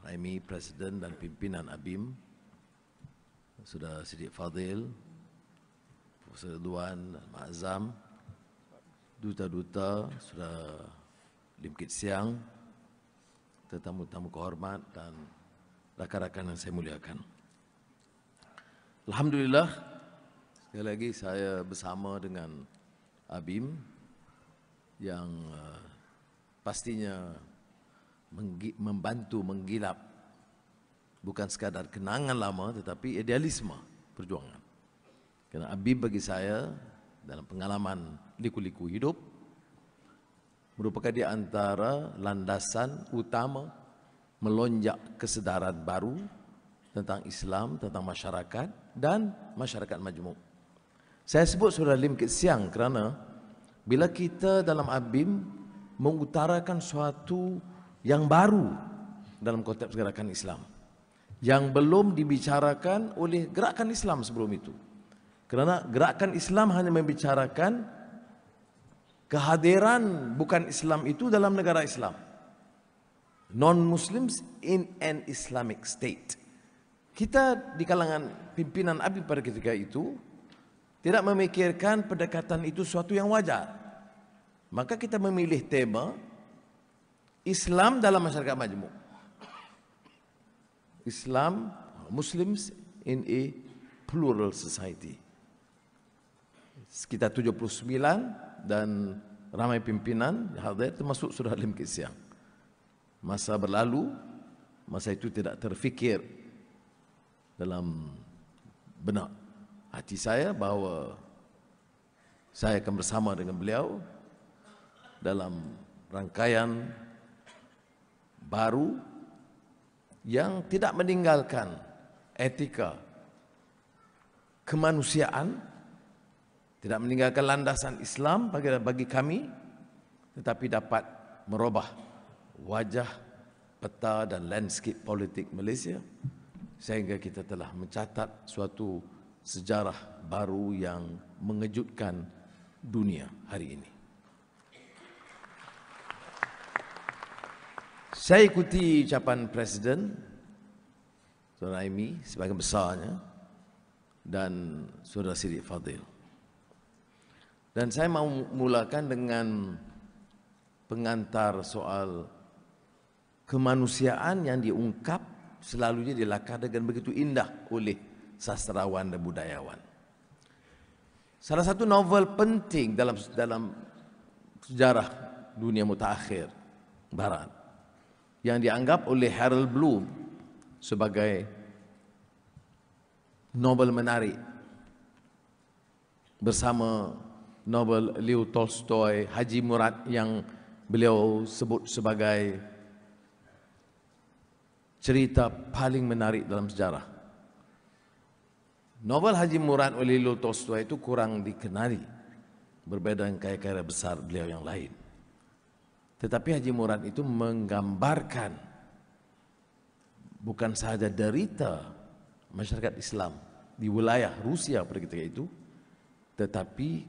Raimi, Presiden dan Pimpinan ABIM, Saudara Siddiq Fadil, Profesor Ridwan, Mak Azam, Duta-Duta, Saudara Lim Kit Siang, tetamu-tamu kehormat dan rakan-rakan yang saya muliakan. Alhamdulillah, sekali lagi saya bersama dengan ABIM yang pastinya membantu menggilap bukan sekadar kenangan lama tetapi idealisme perjuangan. Kerana ABIM bagi saya dalam pengalaman liku-liku hidup merupakan di antara landasan utama melonjak kesedaran baru tentang Islam, tentang masyarakat dan masyarakat majmuk. Saya sebut Saudara Lim Kit Siang kerana bila kita dalam ABIM mengutarakan suatu yang baru dalam konteks gerakan Islam yang belum dibicarakan oleh gerakan Islam sebelum itu. Kerana gerakan Islam hanya membicarakan kehadiran bukan Islam itu dalam negara Islam. Non-Muslims in an Islamic state. Kita di kalangan pimpinan ABIM pada ketika itu tidak memikirkan pendekatan itu suatu yang wajar. Maka kita memilih tema Islam dalam masyarakat majmuk. Islam, Muslims in a plural society. Sekitar 79 dan ramai pimpinan hadir termasuk Saudara Lim Kit Siang. Masa berlalu, masa itu tidak terfikir dalam benak hati saya bahawa saya akan bersama dengan beliau dalam rangkaian baru yang tidak meninggalkan etika kemanusiaan, tidak meninggalkan landasan Islam bagi kami, tetapi dapat merubah wajah, peta dan landscape politik Malaysia sehingga kita telah mencatat suatu sejarah baru yang mengejutkan dunia hari ini. Saya ikuti ucapan Presiden Saudara Raimi sebagian besarnya dan Saudara Siddiq Fadil. Dan saya mau mulakan dengan pengantar soal kemanusiaan yang diungkap selalunya dilakar dengan begitu indah oleh sastrawan dan budayawan. Salah satu novel penting dalam sejarah dunia mutakhir Barat yang dianggap oleh Harold Bloom sebagai novel menarik bersama novel Leo Tolstoy, Haji Murad yang beliau sebut sebagai cerita paling menarik dalam sejarah. Novel Haji Murad oleh Leo Tolstoy itu kurang dikenali, berbeda dengan karya-karya besar beliau yang lain. Tetapi Haji Murad itu menggambarkan bukan sahaja derita masyarakat Islam di wilayah Rusia pada ketika itu, tetapi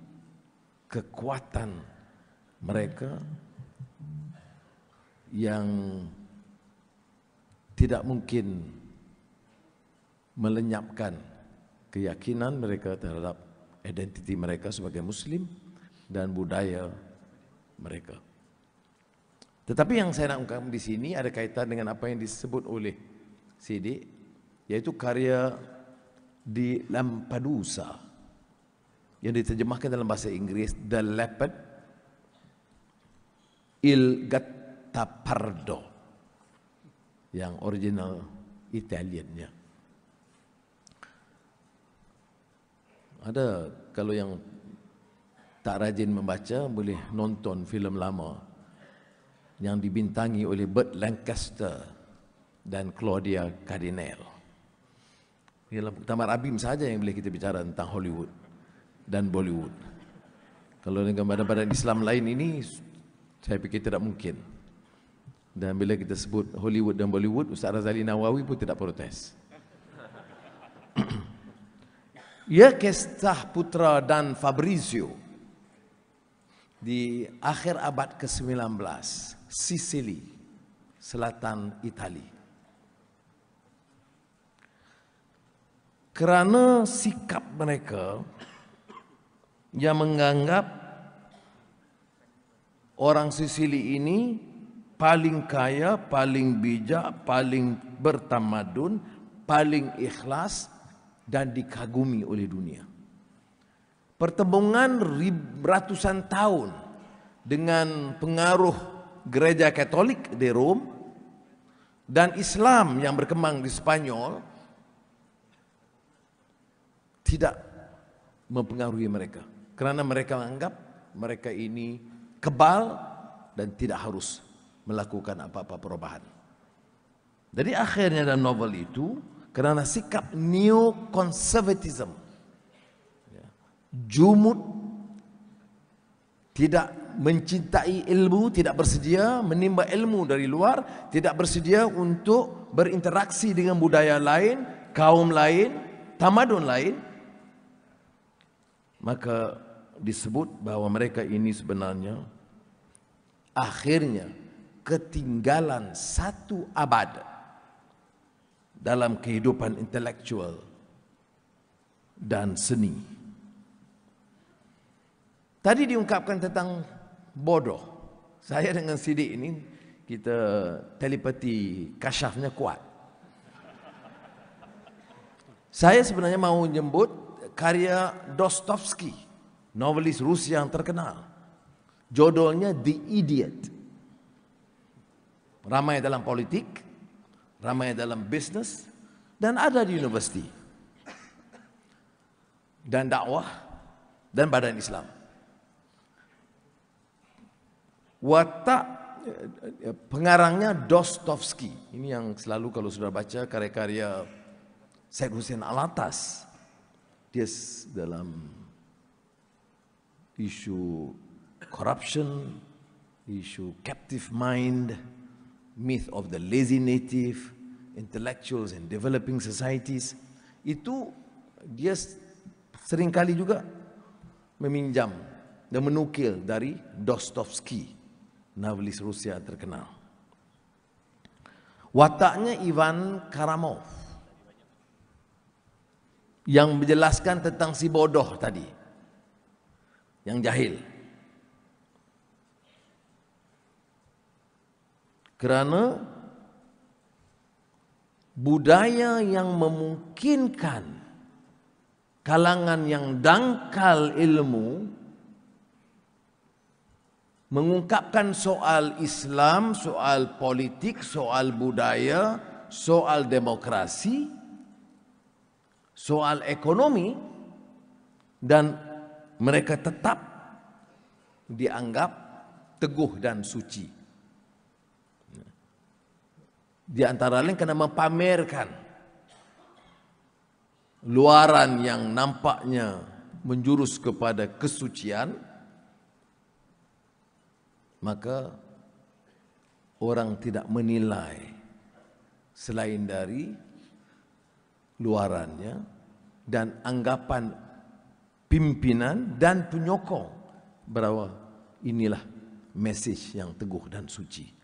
kekuatan mereka yang tidak mungkin melenyapkan keyakinan mereka terhadap identiti mereka sebagai Muslim dan budaya mereka. Tetapi yang saya nak ungkapkan di sini ada kaitan dengan apa yang disebut oleh Siddiq, yaitu karya di Lampedusa yang diterjemahkan dalam bahasa Inggris The Leopard, Il Gattopardo, yang original Italiannya. Ada kalau yang tak rajin membaca boleh nonton filem lama yang dibintangi oleh Burt Lancaster dan Claudia Cardinal. Dalam Muktamar ABIM saja yang boleh kita bicara tentang Hollywood dan Bollywood. Kalau dengan badan-badan Islam lain ini, saya fikir tidak mungkin. Dan bila kita sebut Hollywood dan Bollywood, Ustaz Razali Nawawi pun tidak protes. Ia kisah Putra dan Fabrizio di akhir abad ke-19, Sicily, selatan Itali. Kerana sikap mereka yang menganggap orang Sicily ini paling kaya, paling bijak, paling bertamadun, paling ikhlas dan dikagumi oleh dunia. Pertembungan ratusan tahun dengan pengaruh gereja Katolik di Rom dan Islam yang berkembang di Spanyol tidak mempengaruhi mereka, kerana mereka menganggap mereka ini kebal dan tidak harus melakukan apa-apa perubahan. Jadi akhirnya dalam novel itu, kerana sikap neo-conservatism, jumud, tidak mencintai ilmu, tidak bersedia menimba ilmu dari luar, tidak bersedia untuk berinteraksi dengan budaya lain, kaum lain, tamadun lain, maka disebut bahawa mereka ini sebenarnya akhirnya ketinggalan satu abad dalam kehidupan intelektual dan seni. Tadi diungkapkan tentang bodoh. Saya dengan Sidik ini, kita telepati kasyafnya kuat. Saya sebenarnya mau menyebut karya Dostoevsky, novelis Rusia yang terkenal. Judulnya The Idiot. Ramai dalam politik, ramai dalam bisnes, dan ada di universiti, dan dakwah, dan badan Islam. Watak pengarangnya Dostoevsky. Ini yang selalu kalau sudah baca karya-karya Syed Hussein Alatas, dia dalam isu corruption, isu captive mind, myth of the lazy native, intellectuals in developing societies, itu dia seringkali juga meminjam dan menukil dari Dostoevsky, novelis Rusia terkenal. Wataknya Ivan Karamov yang menjelaskan tentang si bodoh tadi, yang jahil. Kerana budaya yang memungkinkan kalangan yang dangkal ilmu mengungkapkan soal Islam, soal politik, soal budaya, soal demokrasi, soal ekonomi, dan mereka tetap dianggap teguh dan suci. Di antara lain kerana mempamerkan luaran yang nampaknya menjurus kepada kesucian, maka orang tidak menilai selain dari luarannya dan anggapan pimpinan dan penyokong bahawa inilah mesej yang teguh dan suci.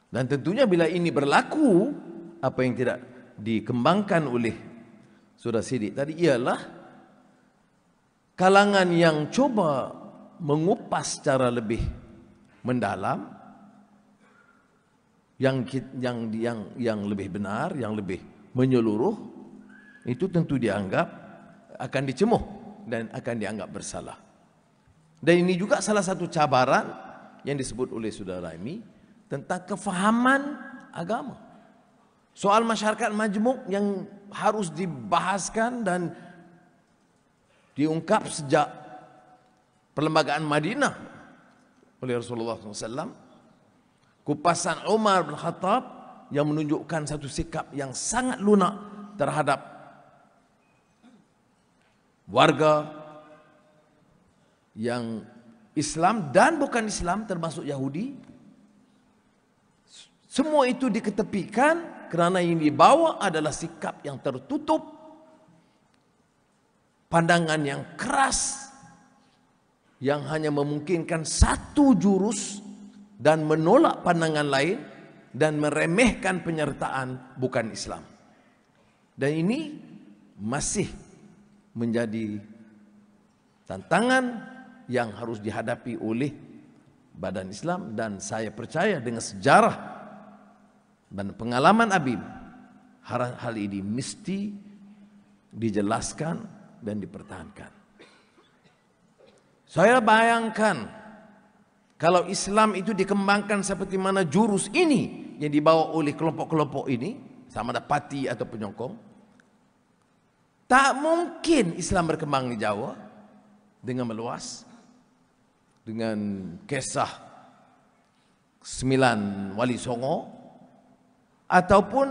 Dan tentunya bila ini berlaku, apa yang tidak dikembangkan oleh Saudara Sidik tadi ialah kalangan yang coba mengupas secara lebih mendalam, yang lebih benar, yang lebih menyeluruh, itu tentu dianggap akan dicemuh dan akan dianggap bersalah. Dan ini juga salah satu cabaran yang disebut oleh Saudara Raimi tentang kefahaman agama. Soal masyarakat majmuk yang harus dibahaskan dan diungkap sejak perlembagaan Madinah oleh Rasulullah SAW. Kupasan Umar bin Khattab yang menunjukkan satu sikap yang sangat lunak terhadap warga yang Islam dan bukan Islam, termasuk Yahudi. Semua itu diketepikan kerana yang dibawa adalah sikap yang tertutup, pandangan yang keras, yang hanya memungkinkan satu jurus dan menolak pandangan lain dan meremehkan penyertaan bukan Islam. Dan ini masih menjadi tantangan yang harus dihadapi oleh badan Islam, dan saya percaya dengan sejarah dan pengalaman Habib, hal ini mesti dijelaskan dan dipertahankan. Saya bayangkan kalau Islam itu dikembangkan seperti mana jurus ini yang dibawa oleh kelompok-kelompok ini, sama ada parti atau penyokong, tak mungkin Islam berkembang di Jawa dengan meluas, dengan kisah 9 Wali Songo, ataupun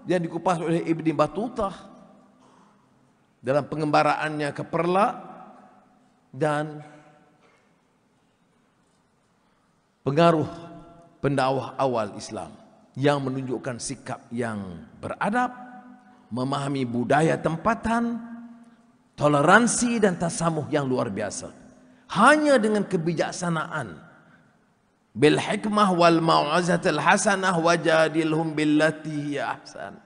yang dikupas oleh Ibn Battuta dalam pengembaraannya ke Perla dan pengaruh pendakwah awal Islam yang menunjukkan sikap yang beradab, memahami budaya tempatan, toleransi dan tasamuh yang luar biasa. Hanya dengan kebijaksanaan, bil hikmah wal mau'izatil hasanah wajadilhum billati hiya ahsan,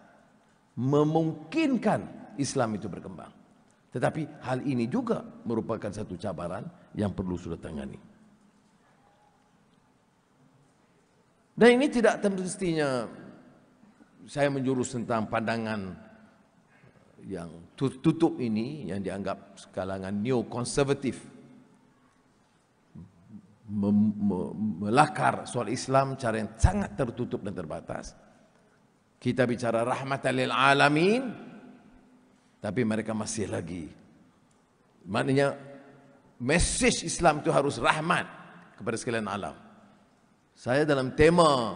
memungkinkan Islam itu berkembang. Tetapi hal ini juga merupakan satu cabaran yang perlu sudah tangani. Dan ini tidak semestinya saya menjurus tentang pandangan yang tutup ini, yang dianggap kalangan neo-konservatif, melakar soal Islam cara yang sangat tertutup dan terbatas. Kita bicara rahmatan lil alamin, tapi mereka masih lagi, maknanya message Islam itu harus rahmat kepada sekalian alam. Saya dalam tema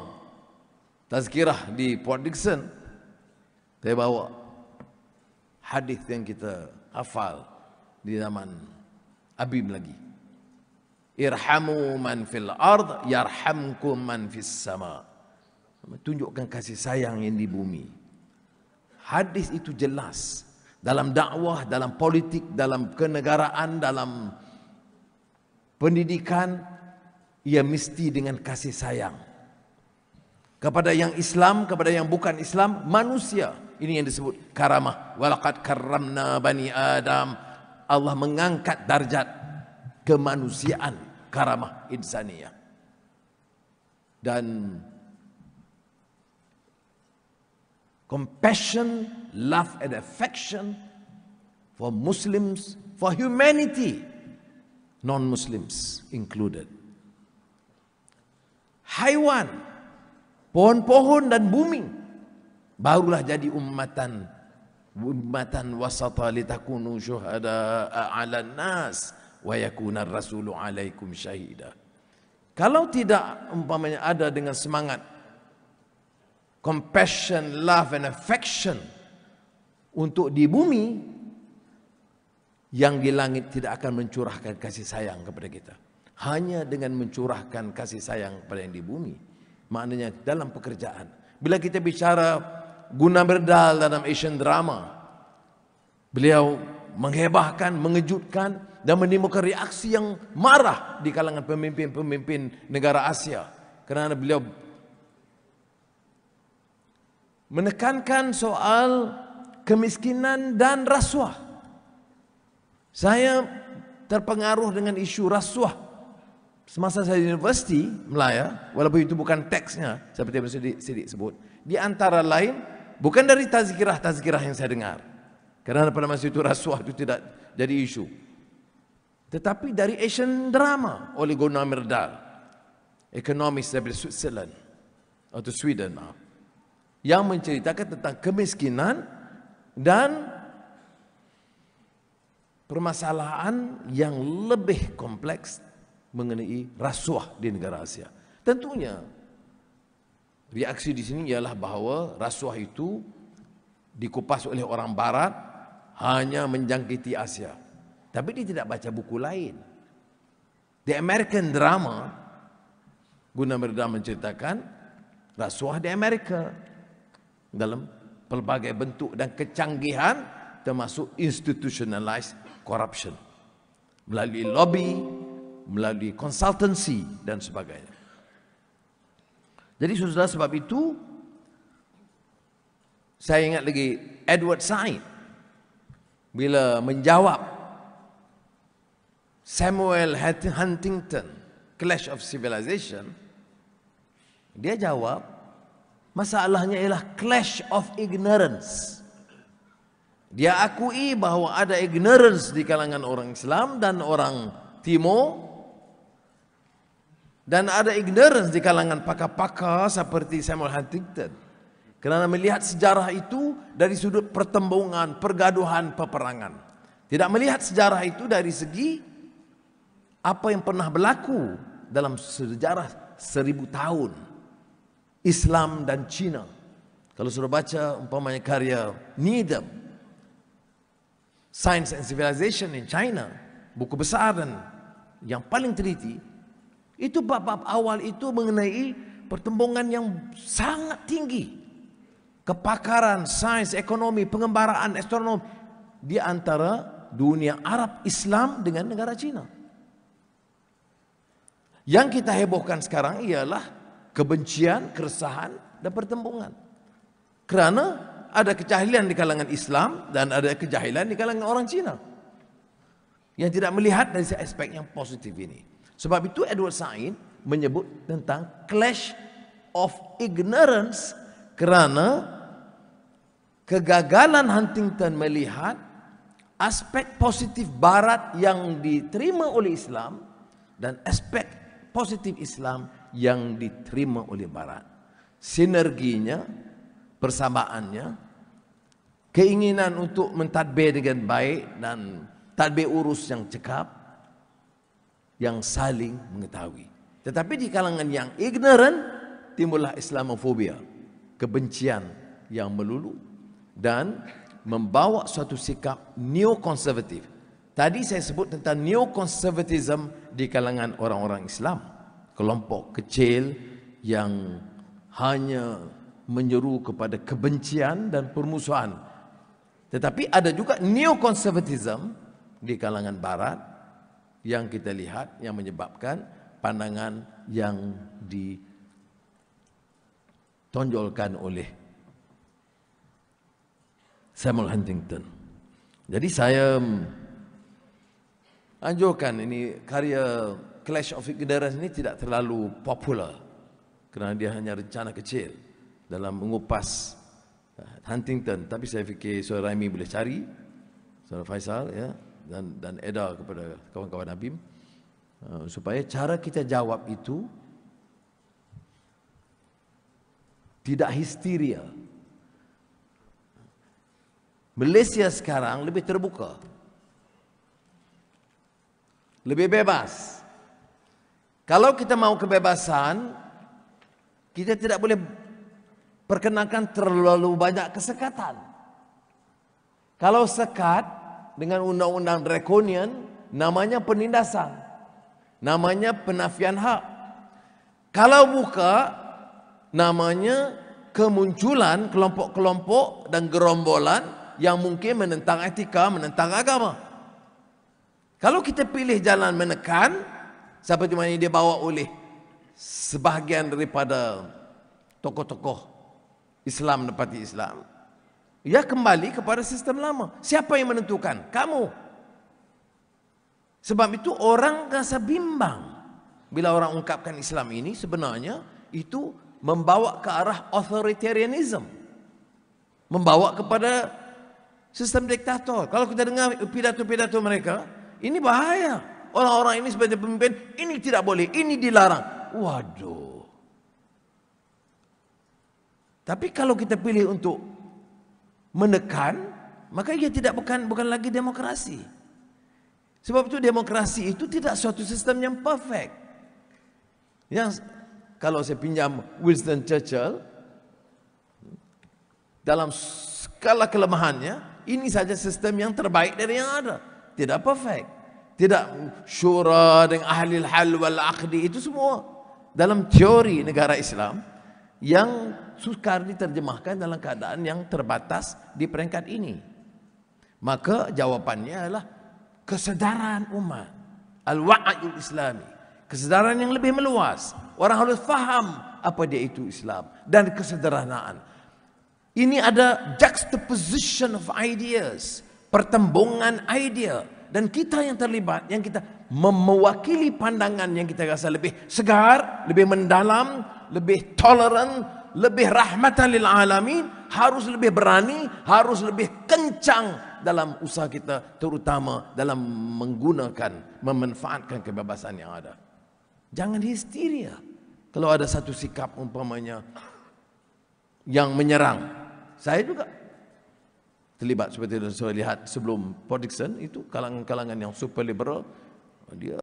tazkirah di Port Dickson, saya bawa hadis yang kita hafal di zaman Habib lagi. Irhamu man fil ard yarhamkum man fis sama. Tunjukkan kasih sayang yang di bumi. Hadis itu jelas dalam dakwah, dalam politik, dalam kenegaraan, dalam pendidikan. Ia mesti dengan kasih sayang kepada yang Islam, kepada yang bukan Islam, manusia. Ini yang disebut karamah. Walaqad karramna bani Adam. Allah mengangkat darjat kemanusiaan, karamah insaniyah. Dan compassion, love and affection for Muslims, for humanity, non-Muslims included. Haiwan, pohon-pohon dan bumi, barulah jadi ummatan wasata litakunu syuhada'a 'alan nas wa yakuna ar-rasulu 'alaikum syahida. Kalau tidak umpamanya ada dengan semangat compassion, love and affection untuk di bumi, yang di langit tidak akan mencurahkan kasih sayang kepada kita. Hanya dengan mencurahkan kasih sayang kepada yang di bumi. Maknanya dalam pekerjaan. Bila kita bicara Guna Berdal dalam Asian drama, beliau menghebahkan, mengejutkan dan menimbulkan reaksi yang marah di kalangan pemimpin-pemimpin negara Asia, kerana beliau menekankan soal kemiskinan dan rasuah. Saya terpengaruh dengan isu rasuah semasa saya di Universiti Melaya, walaupun itu bukan teksnya seperti yang Sidik sebut. Di antara lain, bukan dari tazkirah yang saya dengar, kerana pada masa itu rasuah itu tidak jadi isu, tetapi dari Asian drama oleh Gunnar Myrdal, ekonomis dari Switzerland atau Sweden, yang menceritakan tentang kemiskinan dan permasalahan yang lebih kompleks mengenai rasuah di negara Asia. Tentunya reaksi di sini ialah bahawa rasuah itu dikupas oleh orang Barat hanya menjangkiti Asia. Tapi dia tidak baca buku lain. The American drama, Gunnar Myrdal menceritakan rasuah di Amerika dalam pelbagai bentuk dan kecanggihan, termasuk institutionalized corruption melalui lobby, melalui konsultansi dan sebagainya. Jadi saudara, sebab itu Saya ingat lagi Edward Said bila menjawab Samuel Huntington, Clash of Civilization, dia jawab masalahnya ialah clash of ignorance. Dia akui bahawa ada ignorance di kalangan orang Islam dan orang Timur, dan ada ignorance di kalangan pakar-pakar seperti Samuel Huntington, kerana melihat sejarah itu dari sudut pertembungan, pergaduhan, peperangan. Tidak melihat sejarah itu dari segi apa yang pernah berlaku dalam sejarah 1000 tahun Islam dan Cina. Kalau sudah baca umpamanya karya Needham, Science and Civilization in China, buku besar dan yang paling teliti, itu bab-bab awal itu mengenai pertembungan yang sangat tinggi, kepakaran, sains, ekonomi, pengembaraan, astronomi di antara dunia Arab Islam dengan negara Cina. Yang kita hebohkan sekarang ialah kebencian, keresahan dan pertembungan. Kerana ada kejahilan di kalangan Islam dan ada kejahilan di kalangan orang Cina yang tidak melihat dari aspek yang positif ini. Sebab itu Edward Said menyebut tentang clash of ignorance, kerana kegagalan Huntington melihat aspek positif Barat yang diterima oleh Islam dan aspek positif Islam yang diterima oleh Barat. Sinerginya, persamaannya, keinginan untuk mentadbir dengan baik dan tadbir urus yang cekap, yang saling mengetahui. Tetapi di kalangan yang ignorant timbullah Islamofobia, kebencian yang melulu dan membawa suatu sikap neokonservatif. Tadi saya sebut tentang neokonservatism di kalangan orang-orang Islam, kelompok kecil yang hanya menyeru kepada kebencian dan permusuhan. Tetapi ada juga neokonservatism di kalangan Barat yang kita lihat yang menyebabkan pandangan yang ditonjolkan oleh Samuel Huntington. Jadi saya anjurkan ini karya Clash of Ignorance ini tidak terlalu popular kerana dia hanya rencana kecil dalam mengupas Huntington. Tapi saya fikir Saudara Raimi boleh cari, Saudara Faisal ya, dan edar kepada kawan-kawan Abim, supaya cara kita jawab itu tidak histeria. Malaysia sekarang lebih terbuka, lebih bebas. Kalau kita mau kebebasan, kita tidak boleh perkenalkan terlalu banyak kesekatan. Kalau sekat dengan undang-undang draconian, namanya penindasan, namanya penafian hak. Kalau buka, namanya kemunculan kelompok-kelompok dan gerombolan yang mungkin menentang etika, menentang agama. Kalau kita pilih jalan menekan, seperti mana yang dibawa oleh sebahagian daripada tokoh-tokoh Islam dapati Islam, ia kembali kepada sistem lama. Siapa yang menentukan? Kamu. Sebab itu orang rasa bimbang bila orang ungkapkan Islam ini sebenarnya itu membawa ke arah authoritarianism, membawa kepada sistem diktator. Kalau kita dengar pidato-pidato mereka, ini bahaya. Orang-orang ini sebagai pemimpin, ini tidak boleh, ini dilarang. Waduh. Tapi kalau kita pilih untuk menekan, maka ia tidak bukan lagi demokrasi. Sebab itu demokrasi itu tidak suatu sistem yang perfect. Yang kalau saya pinjam Winston Churchill, dalam skala kelemahannya, ini saja sistem yang terbaik dari yang ada. Tidak perfect, tidak syura dengan ahli hal wal aqdi, itu semua dalam teori negara Islam yang sukar diterjemahkan dalam keadaan yang terbatas di peringkat ini. Maka jawapannya adalah kesedaran umat, al-wa'yul islami, kesedaran yang lebih meluas. Orang harus faham apa dia itu Islam dan kesederhanaan. Ini ada juxtaposition of ideas, pertembungan idea, dan kita yang terlibat, yang kita mewakili pandangan yang kita rasa lebih segar, lebih mendalam, lebih toleran, lebih rahmatan lil alamin, harus lebih berani, harus lebih kencang dalam usaha kita, terutama dalam menggunakan, memanfaatkan kebebasan yang ada. Jangan histeria kalau ada satu sikap umpamanya yang menyerang. Saya juga terlibat seperti yang saya lihat sebelum Port Dickson, itu kalangan-kalangan yang super liberal, dia